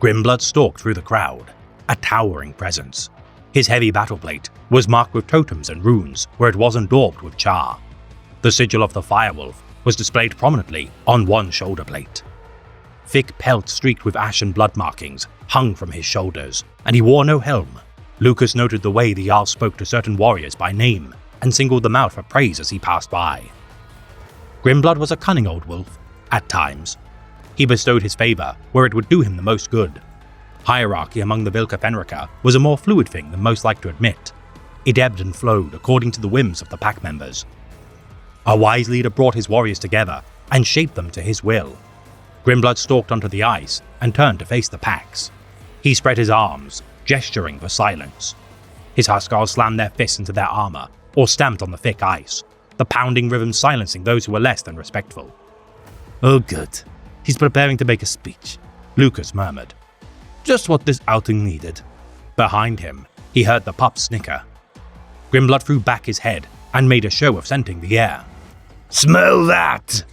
Grimblood stalked through the crowd, a towering presence. His heavy battle plate was marked with totems and runes where it wasn't daubed with char. The sigil of the Firewolf was displayed prominently on one shoulder plate. Thick pelt streaked with ash and blood markings hung from his shoulders, and he wore no helm. Lucas noted the way the Jarl spoke to certain warriors by name and singled them out for praise as he passed by. Grimblood was a cunning old wolf, at times. He bestowed his favor where it would do him the most good. Hierarchy among the Vilka Fenrica was a more fluid thing than most like to admit. It ebbed and flowed according to the whims of the pack members. A wise leader brought his warriors together and shaped them to his will. Grimblood stalked onto the ice and turned to face the packs. He spread his arms, gesturing for silence. His Huskars slammed their fists into their armor or stamped on the thick ice, the pounding rhythm silencing those who were less than respectful. "Oh good, he's preparing to make a speech," Lucas murmured. "Just what this outing needed." Behind him, he heard the pup snicker. Grimblood threw back his head and made a show of scenting the air. "Smell that!"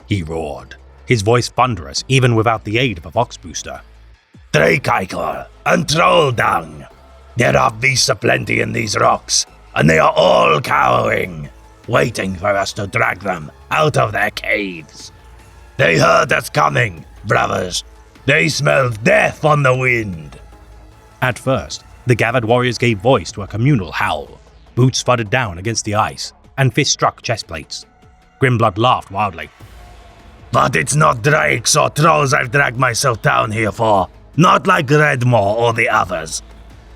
he roared, his voice thunderous even without the aid of a vox booster. "Drake-ichor and troll dung. There are beasts aplenty in these rocks, and they are all cowering, waiting for us to drag them out of their caves. They heard us coming, brothers. They smelled death on the wind." At first, the gathered warriors gave voice to a communal howl. Boots thudded down against the ice, and fists struck chest plates. Grimblood laughed wildly. "But it's not drakes or trolls I've dragged myself down here for. Not like Redmaw or the others.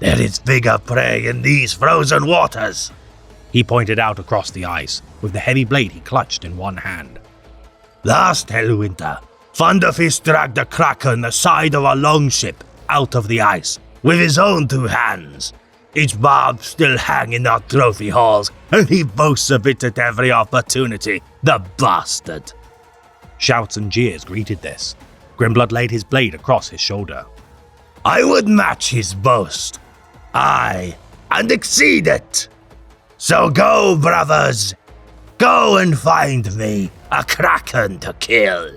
There is bigger prey in these frozen waters." He pointed out across the ice, with the heavy blade he clutched in one hand. "Last Hellwinter, Thunderfist dragged a kraken the side of a longship out of the ice with his own 2 hands. Its barbs still hang in our trophy halls, and he boasts of it at every opportunity, the bastard." Shouts and jeers greeted this. Grimblood laid his blade across his shoulder. "I would match his boast. Aye, and exceed it. So go, brothers. Go and find me a kraken to kill."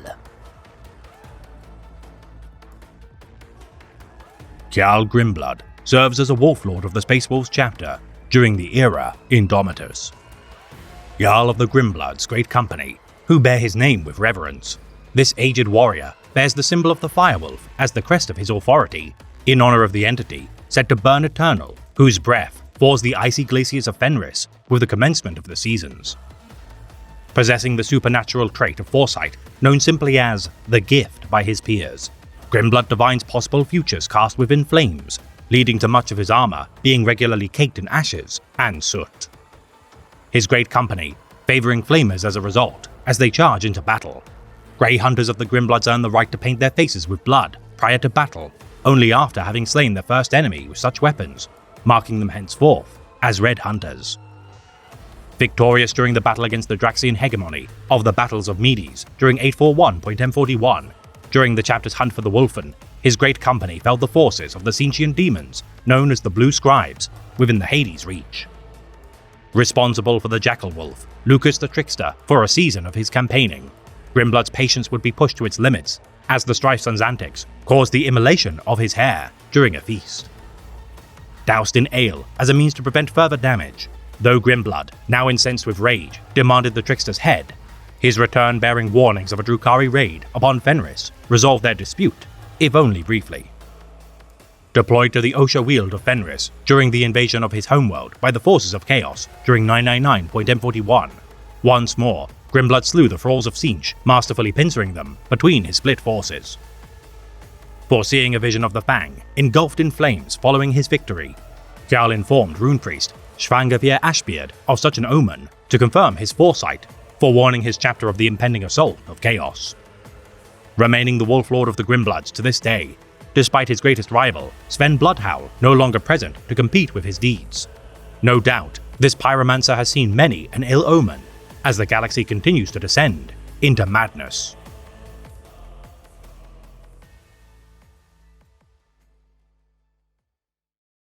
Jarl Grimblood serves as a Wolf Lord of the Space Wolves chapter during the era Indomitus. Jarl of the Grimbloods Great Company, who bear his name with reverence. This aged warrior bears the symbol of the Firewolf as the crest of his authority, in honor of the entity said to burn eternal, whose breath thaws the icy glaciers of Fenris with the commencement of the seasons. Possessing the supernatural trait of foresight known simply as the Gift by his peers, Grimblood divines possible futures cast within flames, leading to much of his armor being regularly caked in ashes and soot. His great company favoring flamers as a result as they charge into battle. Grey hunters of the Grimbloods earn the right to paint their faces with blood prior to battle, only after having slain their first enemy with such weapons, marking them henceforth as Red Hunters. Victorious during the battle against the Draxian hegemony of the Battles of Medes during 841.M41, during the chapter's hunt for the Wolfen, his great company felled the forces of the Sintian demons known as the Blue Scribes within the Hades reach. Responsible for the Jackal Wolf, Lucas the Trickster, for a season of his campaigning, Grimblood's patience would be pushed to its limits as the Strife Son's antics caused the immolation of his hair during a feast. Doused in ale as a means to prevent further damage, though Grimblood, now incensed with rage, demanded the Trickster's head, his return bearing warnings of a Drukhari raid upon Fenris resolved their dispute, if only briefly. Deployed to the Osha Weald of Fenris during the invasion of his homeworld by the forces of Chaos during 999.M41, once more, Grimblood slew the thralls of Tzeentch, masterfully pincering them between his split forces. Foreseeing a vision of the Fang, engulfed in flames following his victory, Jarl informed Runepriest Svangavir Ashbeard of such an omen to confirm his foresight, forewarning his chapter of the impending assault of Chaos. Remaining the Wolf Lord of the Grimbloods to this day, despite his greatest rival, Sven Bloodhowl, no longer present to compete with his deeds. No doubt, this pyromancer has seen many an ill omen as the galaxy continues to descend into madness.